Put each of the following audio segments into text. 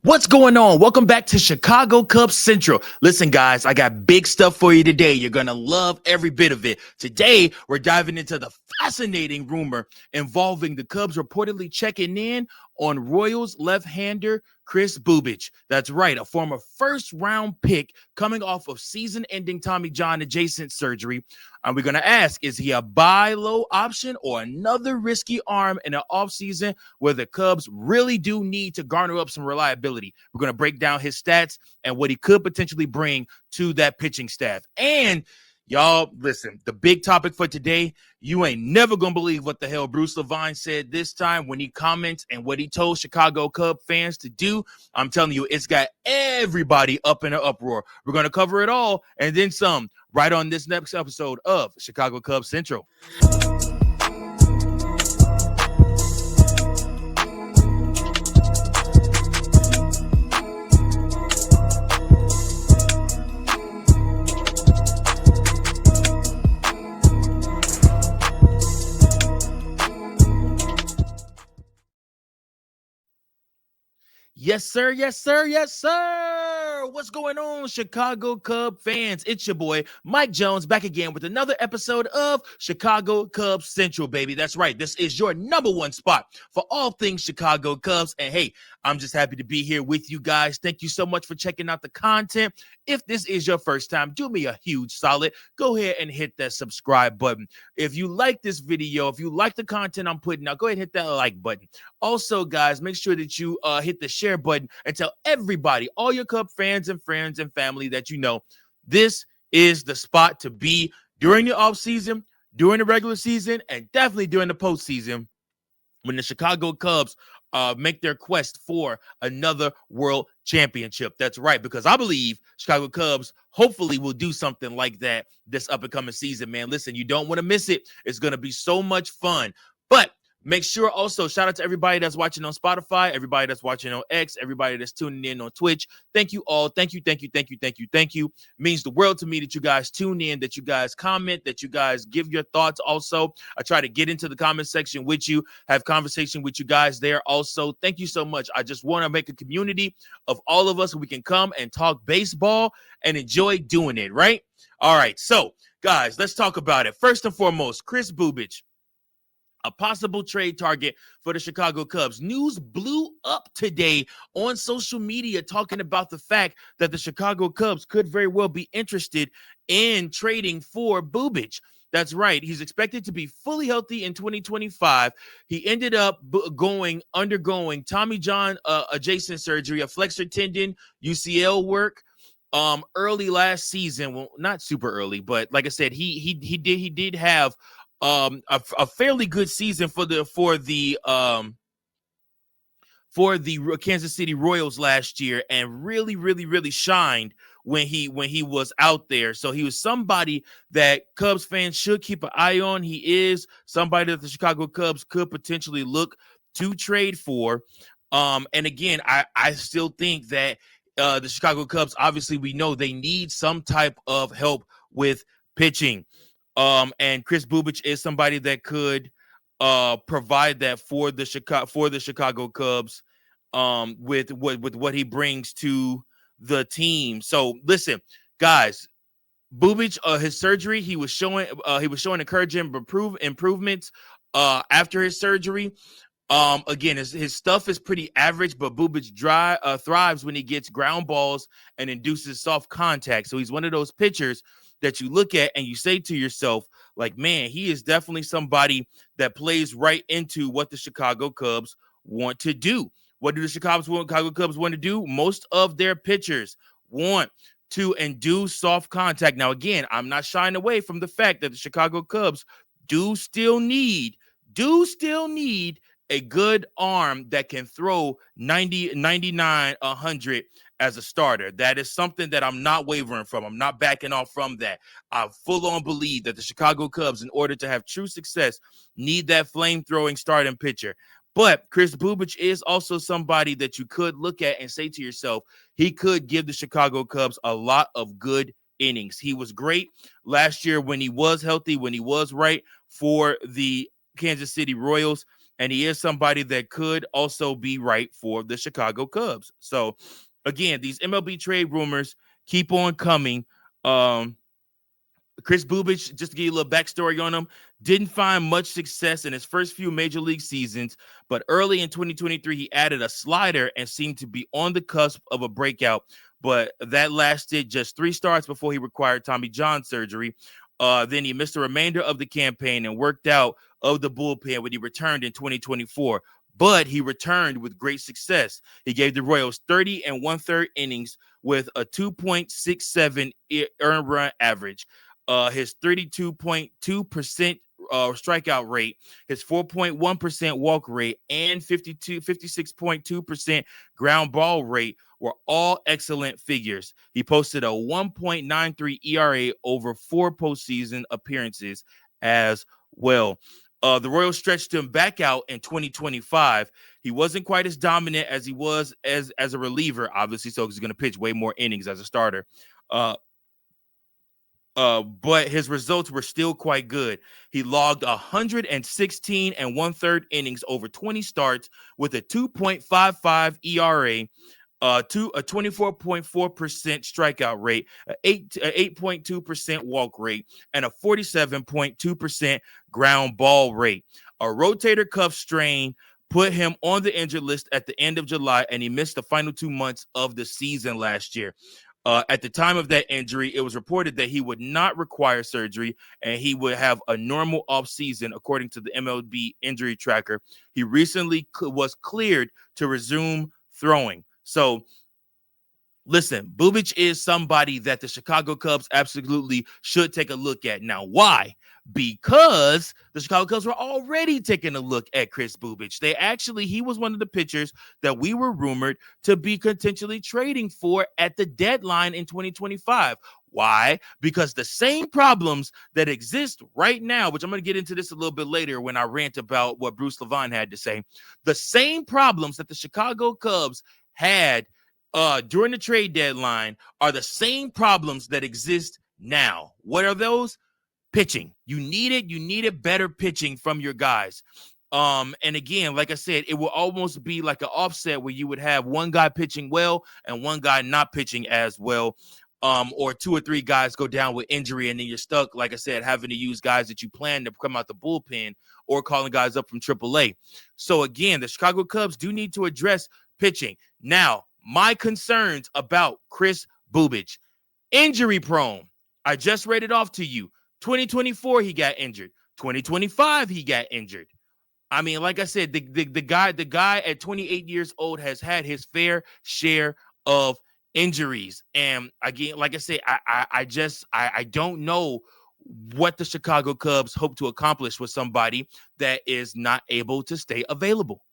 What's going on? Welcome back to Chicago Cubs Central. Listen, guys, I got big stuff for you today. You're going to love every bit of it. Today, we're diving into the fascinating rumor involving the Cubs reportedly checking in on Royals left-hander Kris Bubic. That's right, a former first-round pick coming off of season-ending Tommy John adjacent surgery. And we're going to ask, is he a buy low option or another risky arm in an offseason where the Cubs really do need to garner up some reliability? We're going to break down his stats and what he could potentially bring to that pitching staff. And y'all, listen, the big topic for today, you ain't never going to believe what the hell Bruce Levine said this time when he comments and what he told Chicago Cub fans to do. I'm telling you, it's got everybody up in an uproar. We're going to cover it all and then some right on this next episode of Chicago Cubs Central. Yes, sir. Yes, sir. Yes, sir. What's going on, Chicago Cub fans? It's your boy, Mike Jones, back again with another episode of Chicago Cubs Central, baby. That's right. This is your number one spot for all things Chicago Cubs. And hey, I'm just happy to be here with you guys. Thank you so much for checking out the content. If this is your first time, do me a huge solid. Go ahead and hit that subscribe button. If you like this video, if you like the content I'm putting out, go ahead and hit that like button. Also, guys, make sure that you hit the share button and tell everybody, all your Cub fans and friends and family that you know, this is the spot to be during the offseason, during the regular season, and definitely during the postseason when the Chicago Cubs make their quest for another world championship. That's right, because I believe Chicago Cubs hopefully will do something like that this up-and-coming season, man. Listen, you don't want to miss it. It's going to be so much fun. But make sure also, shout out to everybody that's watching on Spotify, everybody that's watching on X, everybody that's tuning in on Twitch. Thank you all. Thank you, thank you, thank you, thank you, thank you. Means the world to me that you guys tune in, that you guys comment, that you guys give your thoughts also. I try to get into the comment section with you, have conversation with you guys there also. Thank you so much. I just want to make a community of all of us who we can come and talk baseball and enjoy doing it, right? All right, so guys, let's talk about it. First and foremost, Kris Bubic, a possible trade target for the Chicago Cubs. News blew up today on social media talking about the fact that the Chicago Cubs could very well be interested in trading for Bubic. That's right. He's expected to be fully healthy in 2025. He ended up undergoing Tommy John adjacent surgery, a flexor tendon, UCL work early last season. Well, not super early, but like I said, he did have a fairly good season for the Kansas City Royals last year, and really shined when he was out there. So he was somebody that Cubs fans should keep an eye on. He is somebody that the Chicago Cubs could potentially look to trade for. And again, I still think that the Chicago Cubs, obviously we know they need some type of help with pitching. And Kris Bubic is somebody that could provide that for the Chicago Cubs with what he brings to the team. So listen, guys, Bubic, his surgery, he was showing encouraging improvements after his surgery. Again, his stuff is pretty average, but Bubic thrives when he gets ground balls and induces soft contact. So he's one of those pitchers that you look at and you say to yourself, like, man, he is definitely somebody that plays right into what the Chicago Cubs want to do. What do the Chicago Cubs want to do? Most of their pitchers want to induce soft contact. Now, again, I'm not shying away from the fact that the Chicago Cubs do still need a good arm that can throw 90, 99, 100 as a starter. That is something that I'm not wavering from. I'm not backing off from that. I full on believe that the Chicago Cubs, in order to have true success, need that flame-throwing starting pitcher. But Kris Bubic is also somebody that you could look at and say to yourself, he could give the Chicago Cubs a lot of good innings. He was great last year when he was healthy, when he was right for the Kansas City Royals. and he is somebody that could also be right for the Chicago Cubs. So, again, these MLB trade rumors keep on coming. Kris Bubic, just to give you a little backstory on him, didn't find much success in his first few major league seasons, but early in 2023, he added a slider and seemed to be on the cusp of a breakout. But that lasted just 3 starts before he required Tommy John surgery. Then he missed the remainder of the campaign and worked out of the bullpen when he returned in 2024. But he returned with great success. He gave the Royals 30 and 1/3 innings with a 2.67 earned run average. His 32.2% strikeout rate, his 4.1% walk rate, and 56.2% ground ball rate were all excellent figures. He posted a 1.93 ERA over 4 postseason appearances as well. The Royals stretched him back out in 2025. He wasn't quite as dominant as he was as a reliever, obviously, so he's going to pitch way more innings as a starter. But his results were still quite good. He logged 116 and 1/3 innings over 20 starts with a 2.55 ERA, a 24.4% strikeout rate, a 8.2% walk rate, and a 47.2% ground ball rate. A rotator cuff strain put him on the injured list at the end of July, and he missed the final 2 months of the season last year. At the time of that injury, it was reported that he would not require surgery and he would have a normal offseason, according to the MLB injury tracker. He recently was cleared to resume throwing. So, listen, Bubic is somebody that the Chicago Cubs absolutely should take a look at. Now, why? Because the Chicago Cubs were already taking a look at Kris Bubic. He was one of the pitchers that we were rumored to be potentially trading for at the deadline in 2025. Why? Because the same problems that exist right now, which I'm going to get into this a little bit later when I rant about what Bruce Levine had to say, the same problems that the Chicago Cubs had during the trade deadline are the same problems that exist now. What are those? Pitching. You needed better pitching from your guys. And again, like I said, it will almost be like an offset where you would have one guy pitching well and one guy not pitching as well. Or 2 or 3 guys go down with injury, and then you're stuck, like I said, having to use guys that you plan to come out the bullpen or calling guys up from AAA. So again, the Chicago Cubs do need to address pitching. Now, my concerns about Kris Bubic, injury prone. I just read it off to you. 2024, he got injured. 2025, he got injured. I mean, like I said, the guy at 28 years old has had his fair share of injuries. And again, like I said, I don't know what the Chicago Cubs hope to accomplish with somebody that is not able to stay available.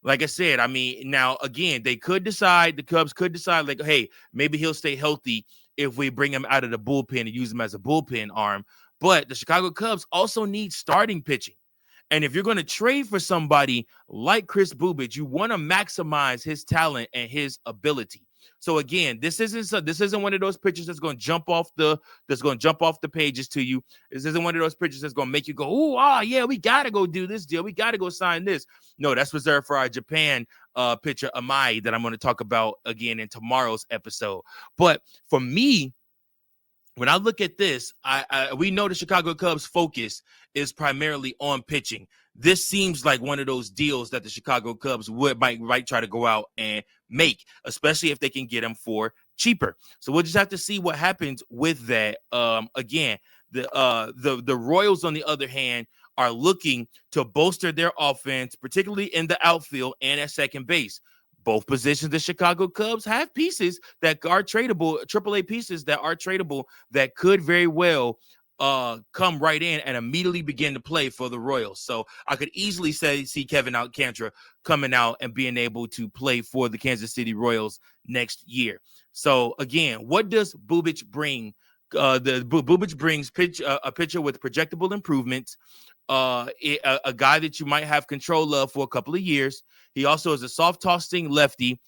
Like I said, I mean, now, again, the Cubs could decide, like, hey, maybe he'll stay healthy if we bring him out of the bullpen and use him as a bullpen arm. But the Chicago Cubs also need starting pitching. And if you're going to trade for somebody like Kris Bubic, you want to maximize his talent and his ability. So again, this isn't one of those pitchers that's going to jump off the pages to you. This isn't one of those pitchers that's going to make you go, yeah, we got to go do this deal. We got to go sign this. No, that's reserved for our Japan pitcher Amai that I'm going to talk about again in tomorrow's episode. But for me, when I look at this, we know the Chicago Cubs' focus is primarily on pitching. This seems like one of those deals that the Chicago Cubs might try to go out and make, especially if they can get him for cheaper. So we'll just have to see what happens with that. Again, the Royals, on the other hand, are looking to bolster their offense, particularly in the outfield and at second base. Both positions, the Chicago Cubs have pieces that are tradable, AAA pieces that are tradable that could very well come right in and immediately begin to play for the Royals. So I could easily see Kevin Alcantara coming out and being able to play for the Kansas City Royals next year. So again, what does Bubic bring? Bubic brings a pitcher with projectable improvements, a guy that you might have control of for a couple of years. He also is a soft tossing lefty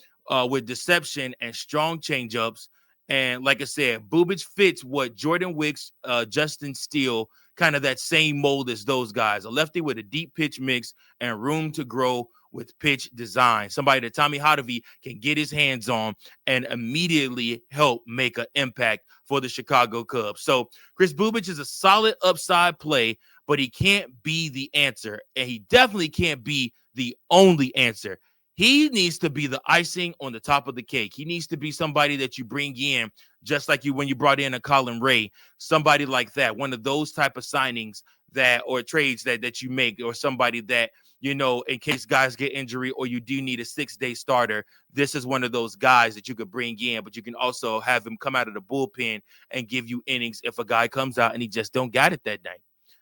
with deception and strong changeups. And like I said, Bubic fits what Jordan Wicks, Justin Steele kind of that same mold as those guys. A lefty with a deep pitch mix and room to grow with pitch design. Somebody that Tommy Hotovy can get his hands on and immediately help make an impact for the Chicago Cubs. So Kris Bubic is a solid upside play, but he can't be the answer. And he definitely can't be the only answer. He needs to be the icing on the top of the cake. He needs to be somebody that you bring in, just like when you brought in a Colin Ray, somebody like that, one of those type of signings that or trades that you make, or somebody that, you know, in case guys get injury or you do need a 6-day starter, this is one of those guys that you could bring in, but you can also have him come out of the bullpen and give you innings if a guy comes out and he just don't got it that night.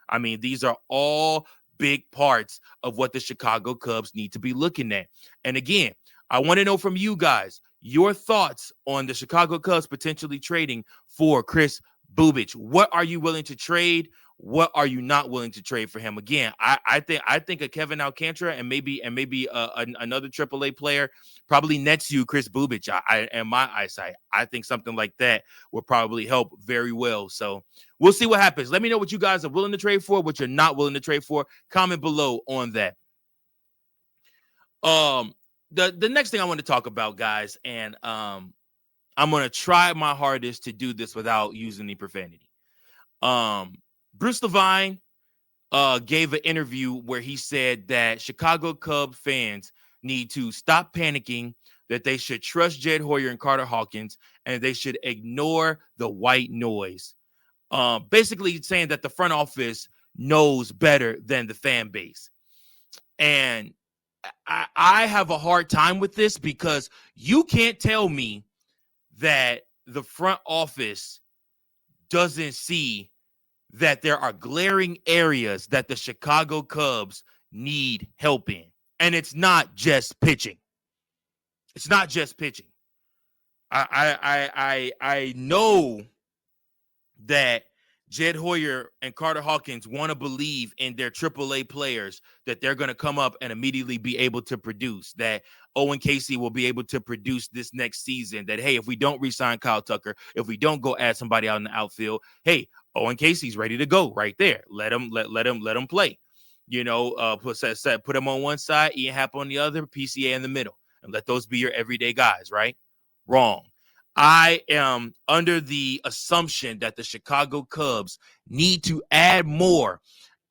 I mean, these are all big parts of what the Chicago Cubs need to be looking at. And again, I want to know from you guys your thoughts on the Chicago Cubs potentially trading for Kris Bubic. What are you willing to trade? What are you not willing to trade for him? Again, I think a Kevin Alcantara and maybe another AAA player probably nets you Kris Bubic. In my eyesight, I think something like that will probably help very well. So we'll see what happens. Let me know what you guys are willing to trade for, what you're not willing to trade for. Comment below on that. The next thing I want to talk about, guys, and I'm going to try my hardest to do this without using the profanity. Bruce Levine gave an interview where he said that Chicago Cub fans need to stop panicking, that they should trust Jed Hoyer and Carter Hawkins, and they should ignore the white noise. Basically saying that the front office knows better than the fan base. And I have a hard time with this, because you can't tell me that the front office doesn't see that there are glaring areas that the Chicago Cubs need help in. And it's not just pitching. It's not just pitching. I know that Jed Hoyer and Carter Hawkins want to believe in their AAA players, that they're going to come up and immediately be able to produce, that Owen Casey will be able to produce this next season, that, hey, if we don't re-sign Kyle Tucker, if we don't go add somebody out in the outfield, hey, Owen Casey's ready to go right there. Let him play. You know, put him on one side, Ian Happ on the other, PCA in the middle, and let those be your everyday guys, right? Wrong. I am under the assumption that the Chicago Cubs need to add more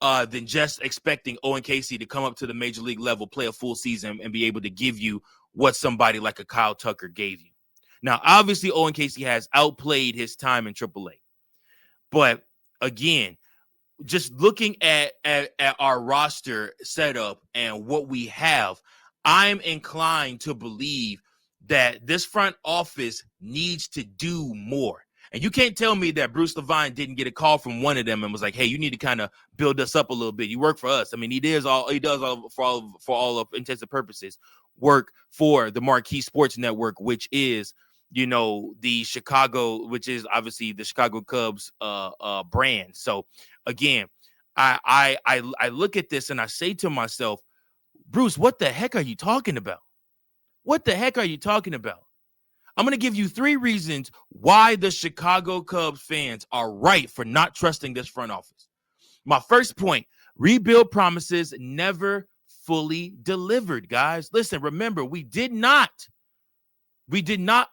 than just expecting Owen Casey to come up to the major league level, play a full season, and be able to give you what somebody like a Kyle Tucker gave you. Now, obviously, Owen Casey has outplayed his time in AAA. But again, just looking at our roster setup and what we have, I'm inclined to believe that this front office needs to do more. And you can't tell me that Bruce Levine didn't get a call from one of them and was like, hey, you need to kind of build us up a little bit. You work for us. I mean, he does all for all of intents and purposes, work for the Marquee Sports Network, which is, you know, the Chicago, which is obviously the Chicago Cubs brand. So again, I look at this and I say to myself, Bruce, what the heck are you talking about? What the heck are you talking about? I'm going to give you 3 reasons why the Chicago Cubs fans are right for not trusting this front office. My first point, rebuild promises never fully delivered, guys. Listen, remember, we did not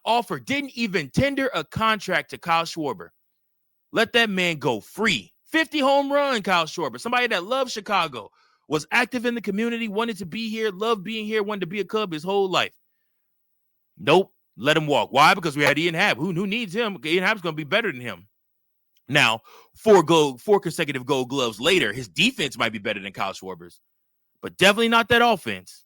offer, didn't even tender a contract to Kyle Schwarber. Let that man go free. 50 home run, Kyle Schwarber, somebody that loves Chicago, was active in the community, wanted to be here, loved being here, wanted to be a Cub his whole life. Nope. Let him walk. Why? Because we had Ian Happ. Who needs him? Ian Happ's going to be better than him. Now, 4 consecutive Gold Gloves later, his defense might be better than Kyle Schwarber's, but definitely not that offense.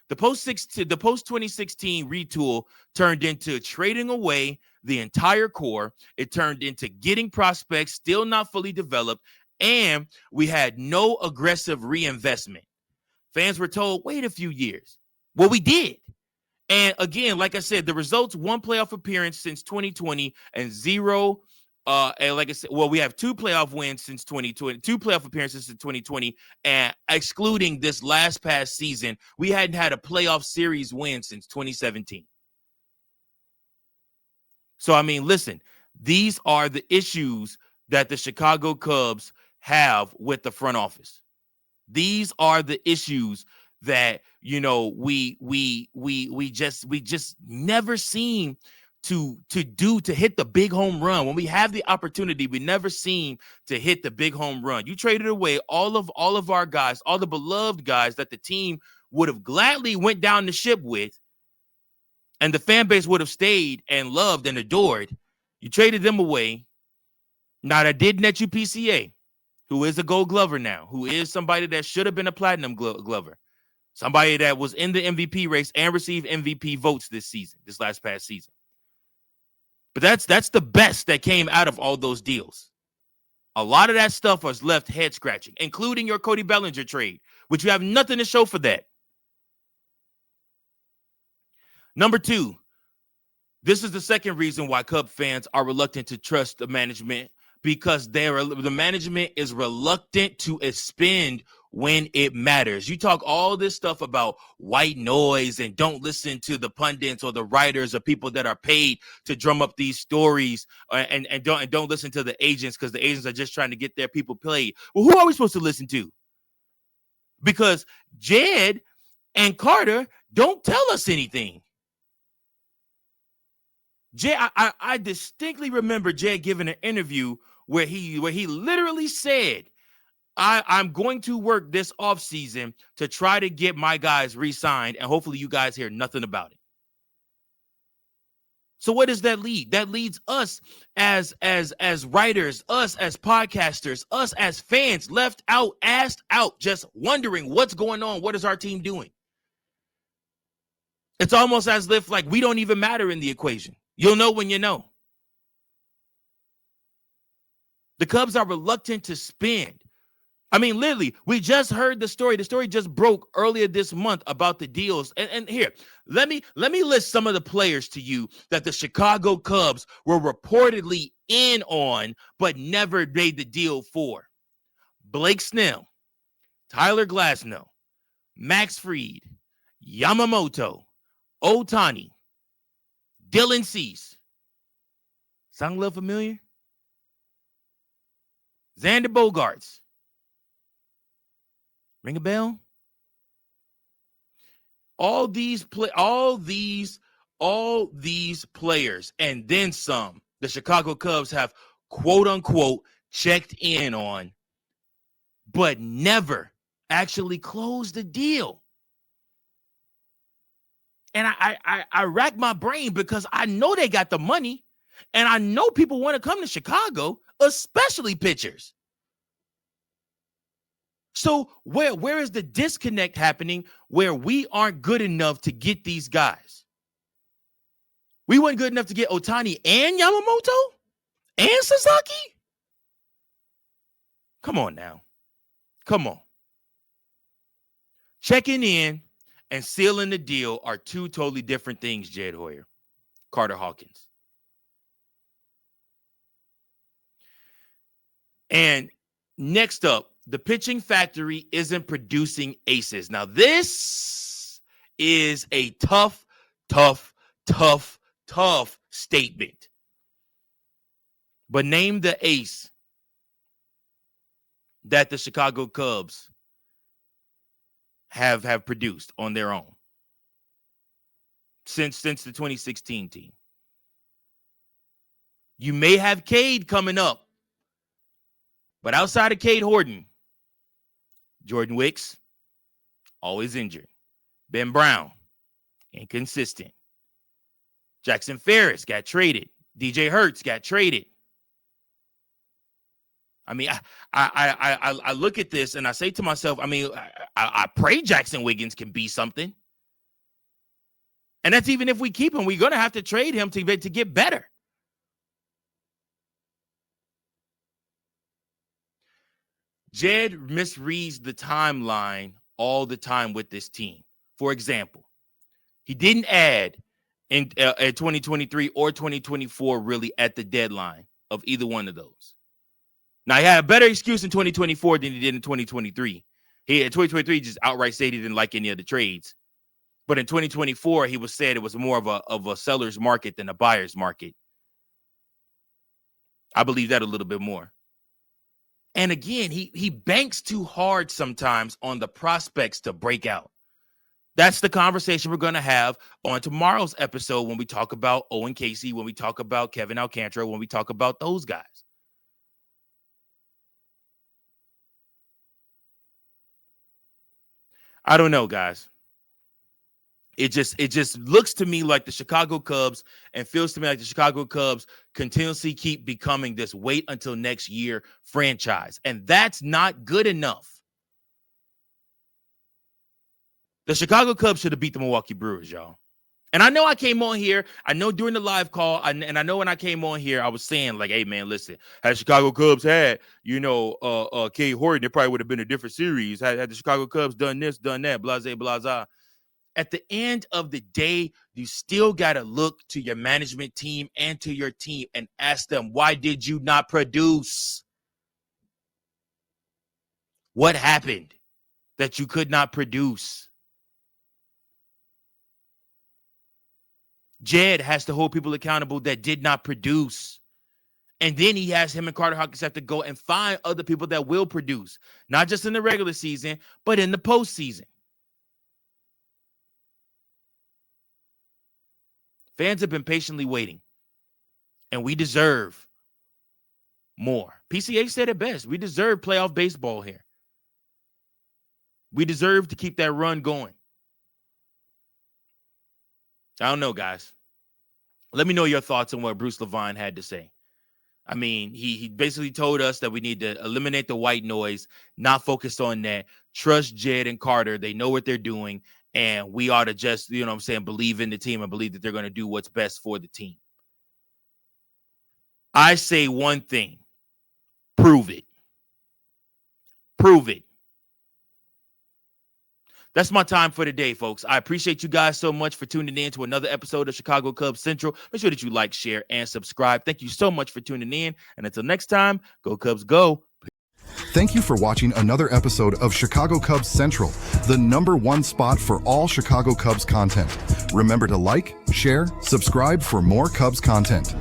The post-2016 retool turned into trading away the entire core. It turned into getting prospects still not fully developed, and we had no aggressive reinvestment. Fans were told, wait a few years. Well, we did. And again, like I said, the results, 1 playoff appearance since 2020 and 0. And like I said, well, we have 2 playoff wins since 2020, 2 playoff appearances since 2020. And excluding this past season, we hadn't had a playoff series win since 2017. So, I mean, listen, these are the issues that the Chicago Cubs have with the front office. These are the issues that, you know, we just never seem to hit the big home run. When we have the opportunity, we never seem to hit the big home run. You traded away all of our guys, all the beloved guys that the team would have gladly went down the ship with, and the fan base would have stayed and loved and adored. You traded them away. Now, that did net you PCA, who is a Gold Glover now, who is somebody that should have been a Platinum Glover, somebody that was in the MVP race and received MVP votes this last past season. But that's the best that came out of all those deals. A lot of that stuff was left head scratching, including your Cody Bellinger trade, which you have nothing to show for that. Number two, this is the second reason why Cub fans are reluctant to trust the management, because the management is reluctant to expend when it matters. You talk all this stuff about white noise and don't listen to the pundits or the writers or people that are paid to drum up these stories, and don't listen to the agents, because the agents are just trying to get their people paid. Well, who are we supposed to listen to? Because Jed and Carter don't tell us anything. Jed, I distinctly remember Jed giving an interview where he literally said, I'm going to work this offseason to try to get my guys re-signed, and hopefully you guys hear nothing about it. So what does that lead? That leads us as writers, us as podcasters, us as fans, left out, asked out, just wondering what's going on. What is our team doing? It's almost as if like we don't even matter in the equation. You'll know when you know. The Cubs are reluctant to spend. I mean, literally, we just heard the story. The story just broke earlier this month about the deals. And here, let me list some of the players to you that the Chicago Cubs were reportedly in on, but never made the deal for. Blake Snell, Tyler Glasnow, Max Fried, Yamamoto, Ohtani, Dylan Cease. Sound a little familiar? Xander Bogaerts. Ring a bell? All these players and then some, the Chicago Cubs have quote unquote checked in on, but never actually closed the deal. And I rack my brain because I know they got the money, and I know people want to come to Chicago, especially pitchers. So where is the disconnect happening where we aren't good enough to get these guys? We weren't good enough to get Ohtani and Yamamoto and Sasaki? Come on now. Come on. Checking in and sealing the deal are two totally different things, Jed Hoyer, Carter Hawkins. And next up, the pitching factory isn't producing aces. Now, this is a tough statement. But name the ace that the Chicago Cubs have produced on their own since the 2016 team. You may have Cade coming up, but outside of Cade Horton, Jordan Wicks, always injured. Ben Brown, inconsistent. Jackson Ferris got traded. DJ Hertz got traded. I mean, I look at this and I say to myself, I mean, I pray Jackson Wiggins can be something. And that's even if we keep him, we're going to have to trade him to get better. Jed misreads the timeline all the time with this team. For example, he didn't add in 2023 or 2024 really at the deadline of either one of those. Now, he had a better excuse in 2024 than he did in 2023. In 2023 just outright said he didn't like any of the trades. But in 2024, he said it was more of a seller's market than a buyer's market. I believe that a little bit more. And again, he banks too hard sometimes on the prospects to break out. That's the conversation we're going to have on tomorrow's episode when we talk about Owen Casey, when we talk about Kevin Alcantara, when we talk about those guys. I don't know, guys. It just looks to me like the Chicago Cubs and feels to me like the Chicago Cubs continuously keep becoming this wait until next year franchise. And that's not good enough. The Chicago Cubs should have beat the Milwaukee Brewers, y'all. And I know I came on here. I know during the live call, and I know when I came on here, I was saying, like, hey, man, listen, had Chicago Cubs had, Kay Horton, it probably would have been a different series. Had the Chicago Cubs done this, done that, blase, blase. At the end of the day, you still got to look to your management team and to your team and ask them, why did you not produce? What happened that you could not produce? Jed has to hold people accountable that did not produce. And then he has him and Carter Hawkins have to go and find other people that will produce, not just in the regular season, but in the postseason. Fans have been patiently waiting, and we deserve more. PCA said it best. We deserve playoff baseball here. We deserve to keep that run going. I don't know, guys. Let me know your thoughts on what Bruce Levine had to say. I mean, he basically told us that we need to eliminate the white noise, not focus on that. Trust Jed and Carter. They know what they're doing, and we ought to just, believe in the team and believe that they're going to do what's best for the team. I say one thing. Prove it. Prove it. That's my time for today, folks. I appreciate you guys so much for tuning in to another episode of Chicago Cubs Central. Make sure that you like, share, and subscribe. Thank you so much for tuning in. And until next time, go Cubs, go. Thank you for watching another episode of Chicago Cubs Central, the #1 spot for all Chicago Cubs content. Remember to like, share, subscribe for more Cubs content.